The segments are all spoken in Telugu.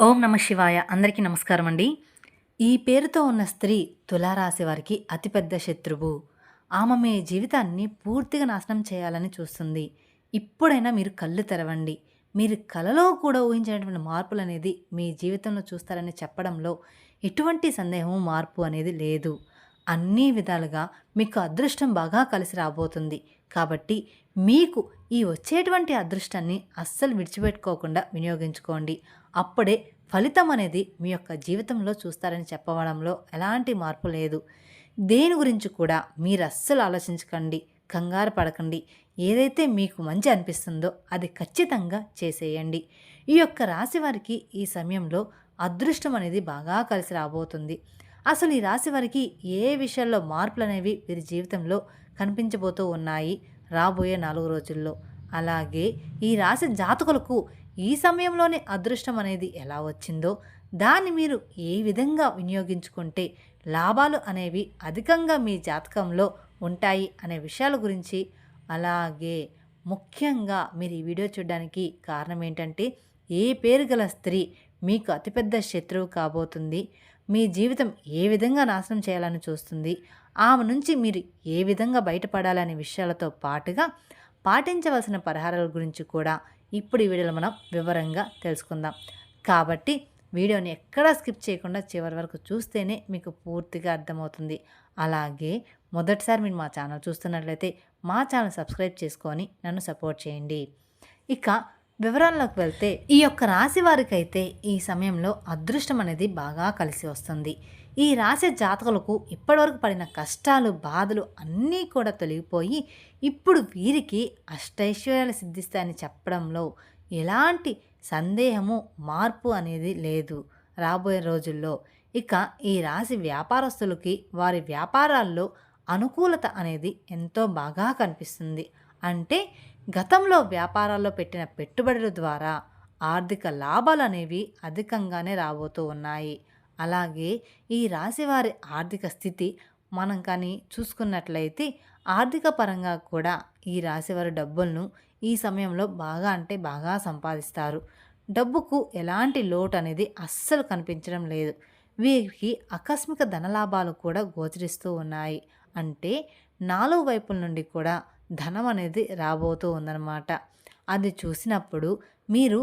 ఓం నమ శివాయ. అందరికీ నమస్కారం అండి. ఈ పేరుతో ఉన్న స్త్రీ తులారాశి వారికి అతిపెద్ద శత్రువు. ఆమె మీ జీవితాన్ని పూర్తిగా నాశనం చేయాలని చూస్తుంది. ఇప్పుడైనా మీరు కళ్ళు తెరవండి. మీరు కలలో కూడా ఊహించినటువంటి మార్పులనేది మీ జీవితంలో చూస్తారని చెప్పడంలో ఎటువంటి సందేహము, మార్పు అనేది లేదు. అన్ని విధాలుగా మీకు అదృష్టం బాగా కలిసి రాబోతుంది. కాబట్టి మీకు ఈ వచ్చేటువంటి అదృష్టాన్ని అస్సలు విడిచిపెట్టుకోకుండా వినియోగించుకోండి. అప్పుడే ఫలితం అనేది మీ యొక్క జీవితంలో చూస్తారని చెప్పడంలో ఎలాంటి మార్పు లేదు. దేని గురించి కూడా మీరు అస్సలు ఆలోచించకండి, కంగారు పడకండి. ఏదైతే మీకు మంచి అనిపిస్తుందో అది ఖచ్చితంగా చేసేయండి. ఈ యొక్క రాశి వారికి ఈ సమయంలో అదృష్టం అనేది బాగా కలిసి రాబోతుంది. అసలు ఈ రాశి వారికి ఏ విషయాల్లో మార్పులు అనేవి వీరి జీవితంలో కనిపించబోతూ ఉన్నాయి రాబోయే 4 రోజుల్లో. అలాగే ఈ రాశి జాతకులకు ఈ సమయంలోనే అదృష్టం అనేది ఎలా వచ్చిందో, దాన్ని మీరు ఏ విధంగా వినియోగించుకుంటే లాభాలు అనేవి అధికంగా మీ జాతకంలో ఉంటాయి అనే విషయాల గురించి, అలాగే ముఖ్యంగా మీరు ఈ వీడియో చూడడానికి కారణం ఏంటంటే, ఏ పేరు గల స్త్రీ మీకు అతిపెద్ద శత్రువు కాబోతుంది, మీ జీవితం ఏ విధంగా నాశనం చేయాలని చూస్తుంది, ఆమె నుంచి మీరు ఏ విధంగా బయటపడాలనే విషయాలతో పాటుగా పాటించవలసిన పరిహారాల గురించి కూడా ఇప్పుడు ఈ వీడియోలో మనం వివరంగా తెలుసుకుందాం. కాబట్టి వీడియోని ఎక్కడా స్కిప్ చేయకుండా చివరి వరకు చూస్తేనే మీకు పూర్తిగా అర్థమవుతుంది. అలాగే మొదటిసారి మీరు మా ఛానల్ చూస్తున్నట్లయితే మా ఛానల్ సబ్స్క్రైబ్ చేసుకొని నన్ను సపోర్ట్ చేయండి. ఇక వివరాల్లోకి వెళ్తే, ఈ యొక్క రాశి వారికి అయితే ఈ సమయంలో అదృష్టం అనేది బాగా కలిసి వస్తుంది. ఈ రాశి జాతకులకు ఇప్పటివరకు పడిన కష్టాలు, బాధలు అన్నీ కూడా తొలగిపోయి ఇప్పుడు వీరికి అష్టైశ్వర్యాలు సిద్ధిస్తాయని చెప్పడంలో ఎలాంటి సందేహము, మార్పు అనేది లేదు రాబోయే రోజుల్లో. ఇక ఈ రాశి వ్యాపారస్తులకి వారి వ్యాపారాల్లో అనుకూలత అనేది ఎంతో బాగా కనిపిస్తుంది. అంటే గతంలో వ్యాపారాల్లో పెట్టిన పెట్టుబడుల ద్వారా ఆర్థిక లాభాలు అనేవి అధికంగానే రాబోతూ ఉన్నాయి. అలాగే ఈ రాశివారి ఆర్థిక స్థితి మనం కానీ చూసుకున్నట్లయితే ఆర్థిక పరంగా కూడా ఈ రాశివారి డబ్బులను ఈ సమయంలో బాగా అంటే బాగా సంపాదిస్తారు. డబ్బుకు ఎలాంటి లోటు అనేది అస్సలు కనిపించడం లేదు. వీరికి ఆకస్మిక ధనలాభాలు కూడా గోచరిస్తూ ఉన్నాయి. అంటే 4 వైపుల నుండి కూడా ధనం అనేది రాబోతూ ఉందన్నమాట. అది చూసినప్పుడు మీరు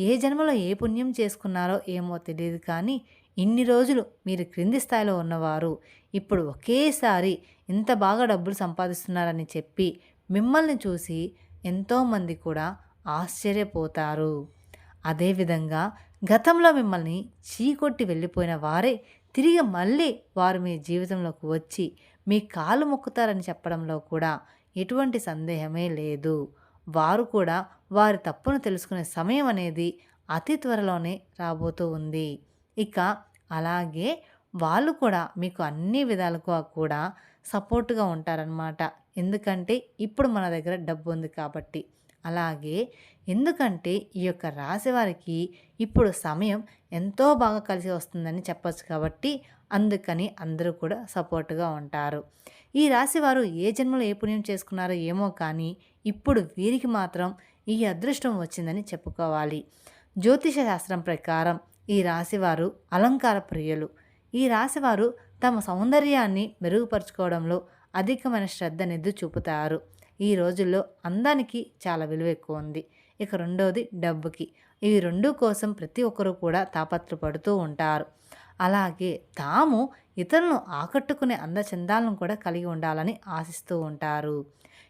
ఏ జన్మలో ఏ పుణ్యం చేసుకున్నారో ఏమో తెలియదు, కానీ ఇన్ని రోజులు మీరు క్రింది స్థాయిలో ఉన్నవారు ఇప్పుడు ఒకేసారి ఇంత బాగా డబ్బులు సంపాదిస్తున్నారని చెప్పి మిమ్మల్ని చూసి ఎంతోమంది కూడా ఆశ్చర్యపోతారు. అదేవిధంగా గతంలో మిమ్మల్ని చీకొట్టి వెళ్ళిపోయిన వారే తిరిగి మళ్ళీ వారు మీ జీవితంలోకి వచ్చి మీ కాలు మొక్కుతారని చెప్పడంలో కూడా ఎటువంటి సందేహమే లేదు. వారు కూడా వారి తప్పును తెలుసుకునే సమయం అనేది అతి త్వరలోనే రాబోతూ ఉంది. ఇక అలాగే వాళ్ళు కూడా మీకు అన్ని విధాలుగా కూడా సపోర్ట్గా ఉంటారనమాట. ఎందుకంటే ఇప్పుడు మన దగ్గర డబ్బు ఉంది కాబట్టి. అలాగే ఎందుకంటే ఈ యొక్క రాశి వారికి ఇప్పుడు సమయం ఎంతో బాగా కలిసి వస్తుందని చెప్పచ్చు కాబట్టి అందుకని అందరూ కూడా సపోర్ట్గా ఉంటారు. ఈ రాశి వారు ఏ జన్మలో ఏ పుణ్యం చేసుకున్నారో ఏమో, కానీ ఇప్పుడు వీరికి మాత్రం ఈ అదృష్టం వచ్చిందని చెప్పుకోవాలి. జ్యోతిష శాస్త్రం ప్రకారం ఈ రాశివారు అలంకార ప్రియులు. ఈ రాశివారు తమ సౌందర్యాన్ని మెరుగుపరుచుకోవడంలో అధికమైన శ్రద్ధ అనేది చూపుతారు. ఈ రోజుల్లో అందానికి చాలా విలువ ఎక్కువ ఉంది. ఇక రెండోది డబ్బుకి. ఈ రెండు కోసం ప్రతి ఒక్కరూ కూడా తాపత్రపడుతూ ఉంటారు. అలాగే తాము ఇతరులను ఆకట్టుకునే అందచందాలను కూడా కలిగి ఉండాలని ఆశిస్తూ ఉంటారు.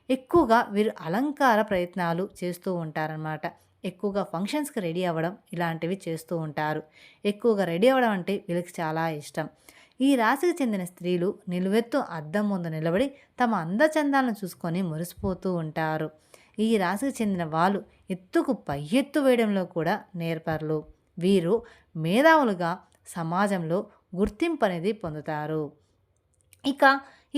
ఎక్కువగా వీరు అలంకార ప్రయత్నాలు చేస్తూ ఉంటారన్నమాట. ఎక్కువగా ఫంక్షన్స్కి రెడీ అవ్వడం ఇలాంటివి చేస్తూ ఉంటారు. ఎక్కువగా రెడీ అవ్వడం అంటే వీళ్ళకి చాలా ఇష్టం. ఈ రాశికి చెందిన స్త్రీలు నిలువెత్తు అద్దం ముందు నిలబడి తమ అందచందాలను చూసుకొని మురిసిపోతూ ఉంటారు. ఈ రాశికి చెందిన వాళ్ళు ఎత్తుకు పై ఎత్తు వేయడంలో కూడా నేర్పరులు. వీరు మేధావులుగా సమాజంలో గుర్తింపు అనేది పొందుతారు. ఇక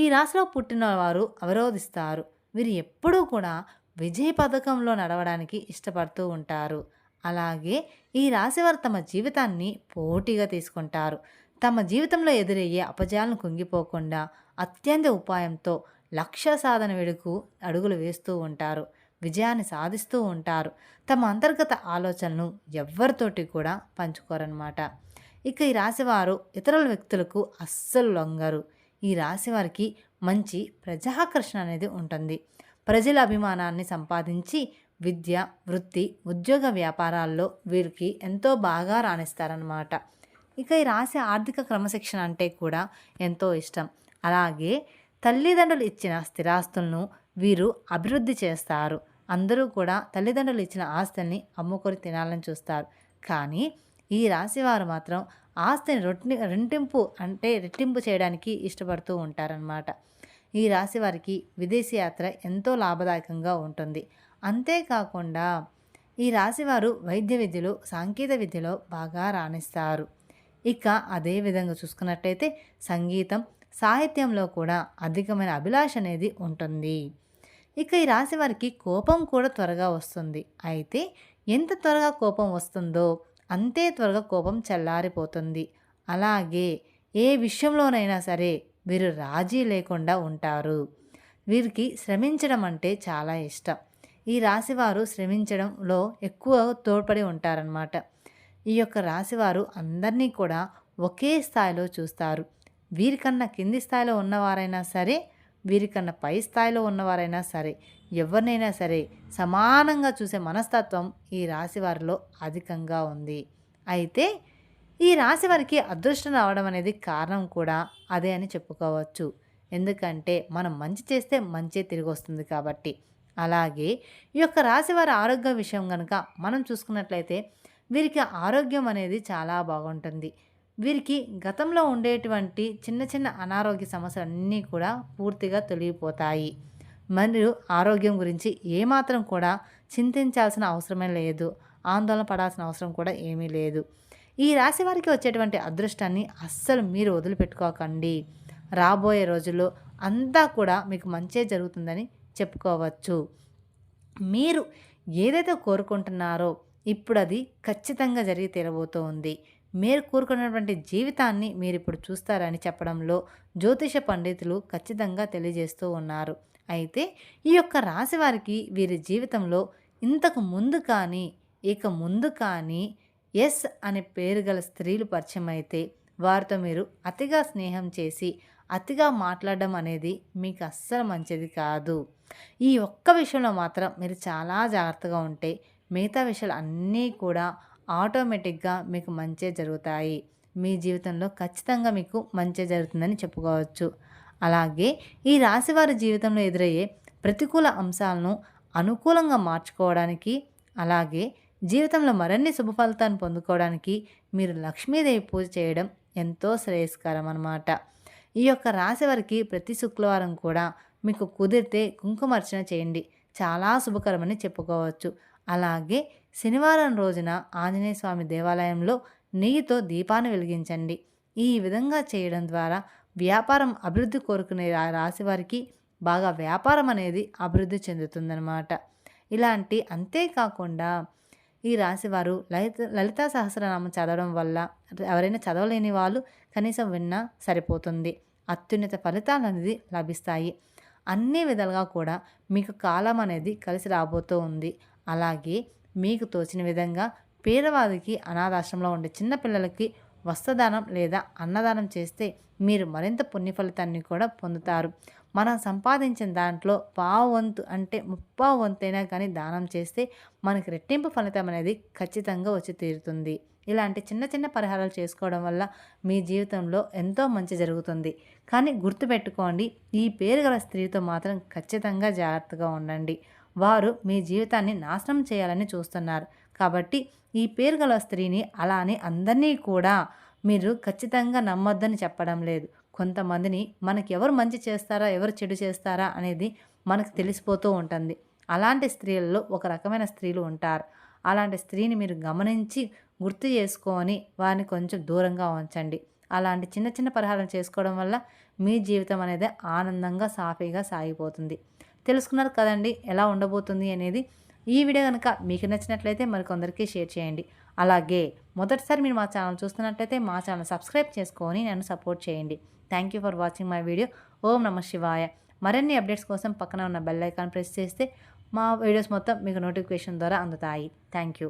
ఈ రాశిలో పుట్టిన వారు అవరోధిస్తారు. వీరు ఎప్పుడూ కూడా విజయ పథకంలో నడవడానికి ఇష్టపడుతూ ఉంటారు. అలాగే ఈ రాశివారు తమ జీవితాన్ని పోటీగా తీసుకుంటారు. తమ జీవితంలో ఎదురయ్యే అపజయాలను కుంగిపోకుండా అత్యంత ఉపాయంతో లక్ష్య సాధన వెడుకు అడుగులు వేస్తూ ఉంటారు. విజయాన్ని సాధిస్తూ ఉంటారు. తమ అంతర్గత ఆలోచనలను ఎవ్వరితోటి కూడా పంచుకోరనమాట. ఇక ఈ రాశివారు ఇతరుల వ్యక్తులకు అస్సలు లొంగరు. ఈ రాశివారికి మంచి ప్రజాకర్షణ అనేది ఉంటుంది. ప్రజల అభిమానాన్ని సంపాదించి విద్య, వృత్తి, ఉద్యోగ వ్యాపారాల్లో వీరికి ఎంతో బాగా రాణిస్తారనమాట. ఇక ఈ రాశి ఆర్థిక క్రమశిక్షణ అంటే కూడా ఎంతో ఇష్టం. అలాగే తల్లిదండ్రులు ఇచ్చిన స్థిరాస్తులను వీరు అభివృద్ధి చేస్తారు. అందరూ కూడా తల్లిదండ్రులు ఇచ్చిన ఆస్తుల్ని అమ్ముకొని తినాలని చూస్తారు. కానీ ఈ రాశివారు మాత్రం ఆస్తిని రెట్టింపు చేయడానికి ఇష్టపడుతూ ఉంటారనమాట. ఈ రాశి వారికి విదేశీ యాత్ర ఎంతో లాభదాయకంగా ఉంటుంది. అంతేకాకుండా ఈ రాశివారు వైద్య విద్యలో, సాంకేతిక విద్యలో బాగా రాణిస్తారు. ఇక అదే విధంగా చూసుకున్నట్టయితే సంగీతం, సాహిత్యంలో కూడా అధికమైన అభిలాష అనేది ఉంటుంది. ఇక ఈ రాశి వారికి కోపం కూడా త్వరగా వస్తుంది. అయితే ఎంత త్వరగా కోపం వస్తుందో అంతే త్వరగా కోపం చల్లారిపోతుంది. అలాగే ఏ విషయంలోనైనా సరే వీరు రాజీ లేకుండా ఉంటారు. వీరికి శ్రమించడం అంటే చాలా ఇష్టం. ఈ రాశివారు శ్రమించడంలో ఎక్కువ తోడ్పడి ఉంటారనమాట. ఈ యొక్క రాశివారు అందరినీ కూడా ఒకే స్థాయిలో చూస్తారు. వీరికన్నా కింది స్థాయిలో ఉన్నవారైనా సరే, వీరికన్నా పై స్థాయిలో ఉన్నవారైనా సరే, ఎవరినైనా సరే సమానంగా చూసే మనస్తత్వం ఈ రాశివారిలో అధికంగా ఉంది. అయితే ఈ రాశి వారికి అదృష్టం రావడం అనేది కారణం కూడా అదే అని చెప్పుకోవచ్చు. ఎందుకంటే మనం మంచి చేస్తే మంచి తిరిగి వస్తుంది కాబట్టి. అలాగే ఈ యొక్క రాశి వారి ఆరోగ్య విషయం కనుక మనం చూసుకున్నట్లయితే వీరికి ఆరోగ్యం అనేది చాలా బాగుంటుంది. వీరికి గతంలో ఉండేటువంటి చిన్న చిన్న అనారోగ్య సమస్యలన్నీ కూడా పూర్తిగా తొలగిపోతాయి. మరియు ఆరోగ్యం గురించి ఏమాత్రం కూడా చింతించాల్సిన అవసరమే లేదు. ఆందోళన పడాల్సిన అవసరం కూడా ఏమీ లేదు. ఈ రాశి వారికి వచ్చేటువంటి అదృష్టాన్ని అస్సలు మీరు వదిలిపెట్టుకోకండి. రాబోయే రోజుల్లో అంతా కూడా మీకు మంచే జరుగుతుందని చెప్పుకోవచ్చు. మీరు ఏదైతే కోరుకుంటున్నారో ఇప్పుడు అది ఖచ్చితంగా జరిగి తీరబోతోంది. మీరు కోరుకున్నటువంటి జీవితాన్ని మీరు ఇప్పుడు చూస్తారని చెప్పడంలో జ్యోతిష పండితులు ఖచ్చితంగా తెలియజేస్తూ ఉన్నారు. అయితే ఈ యొక్క రాశి వారికి వీరి జీవితంలో ఇంతకు ముందు కానీ ఇక ముందు కానీ ఎస్ అనే పేరు గల స్త్రీలు పరిచయం అయితే వారితో మీరు అతిగా స్నేహం చేసి అతిగా మాట్లాడడం అనేది మీకు అస్సలు మంచిది కాదు. ఈ ఒక్క విషయంలో మాత్రం మీరు చాలా జాగ్రత్తగా ఉంటే మిగతా విషయాలు అన్నీ కూడా ఆటోమేటిక్గా మీకు మంచే జరుగుతాయి. మీ జీవితంలో ఖచ్చితంగా మీకు మంచే జరుగుతుందని చెప్పుకోవచ్చు. అలాగే ఈ రాశివారి జీవితంలో ఎదురయ్యే ప్రతికూల అంశాలను అనుకూలంగా మార్చుకోవడానికి, అలాగే జీవితంలో మరిన్ని శుభ ఫలితాన్ని పొందుకోవడానికి మీరు లక్ష్మీదేవి పూజ చేయడం ఎంతో శ్రేయస్కరం అన్నమాట. ఈ యొక్క రాశి వారికి ప్రతి శుక్రవారం కూడా మీకు కుదిరితే కుంకుమార్చన చేయండి. చాలా శుభకరమని చెప్పుకోవచ్చు. అలాగే శనివారం రోజున ఆంజనేయ స్వామి దేవాలయంలో నెయ్యితో దీపాన్ని వెలిగించండి. ఈ విధంగా చేయడం ద్వారా వ్యాపారం అభివృద్ధి కోరుకునే రాశి వారికి బాగా వ్యాపారం అనేది అభివృద్ధి చెందుతుందన్నమాట. అంతేకాకుండా ఈ రాశివారు లలితా సహస్రనామం చదవడం వల్ల ఎవరైనా చదవలేని వాళ్ళు కనీసం విన్నా సరిపోతుంది. అత్యున్నత ఫలితాలు అనేది లభిస్తాయి. అన్ని విధాలుగా కూడా మీకు కాలం అనేది కలిసి రాబోతూ ఉంది. అలాగే మీకు తోచిన విధంగా పేదవారికి, అనాథాశ్రమంలో ఉండే చిన్నపిల్లలకి వస్త్రదానం లేదా అన్నదానం చేస్తే మీరు మరింత పుణ్య ఫలితాన్ని కూడా పొందుతారు. మనం సంపాదించిన దాంట్లో పావువంతు అంటే ముప్పావు వంతైనా కానీ దానం చేస్తే మనకి రెట్టింపు ఫలితం అనేది ఖచ్చితంగా వచ్చి తీరుతుంది. ఇలాంటి చిన్న చిన్న పరిహారాలు చేసుకోవడం వల్ల మీ జీవితంలో ఎంతో మంచి జరుగుతుంది. కానీ గుర్తుపెట్టుకోండి, ఈ పేరు గల స్త్రీతో మాత్రం ఖచ్చితంగా జాగ్రత్తగా ఉండండి. వారు మీ జీవితాన్ని నాశనం చేయాలని చూస్తున్నారు. కాబట్టి ఈ పేరు గల స్త్రీని అలా అని అందరినీ కూడా మీరు ఖచ్చితంగా నమ్మొద్దని చెప్పడం లేదు. కొంతమందిని మనకి ఎవరు మంచి చేస్తారా, ఎవరు చెడు చేస్తారా అనేది మనకు తెలిసిపోతూ ఉంటుంది. అలాంటి స్త్రీలలో ఒక రకమైన స్త్రీలు ఉంటారు. అలాంటి స్త్రీని మీరు గమనించి గుర్తు చేసుకొని వారిని కొంచెం దూరంగా ఉంచండి. అలాంటి చిన్న చిన్న పరిహారం చేసుకోవడం వల్ల మీ జీవితం అనేది ఆనందంగా సాఫీగా సాగిపోతుంది. తెలుసుకున్నారు కదండి ఎలా ఉండబోతుంది అనేది. ఈ వీడియో కనుక మీకు నచ్చినట్లయితే మరికొందరికి షేర్ చేయండి. అలాగే మొదటిసారి మీరు మా ఛానల్ చూస్తున్నట్లయితే మా ఛానల్ సబ్స్క్రైబ్ చేసుకొని నన్ను సపోర్ట్ చేయండి. Thank you for watching my video. ఓం నమః శివాయ. మరిన్ని అప్డేట్స్ కోసం పక్కన ఉన్న బెల్ ఐకాన్ ప్రెస్ చేస్తే మా వీడియోస్ మొత్తం మీకు నోటిఫికేషన్ ద్వారా అందుతాయి. Thank you.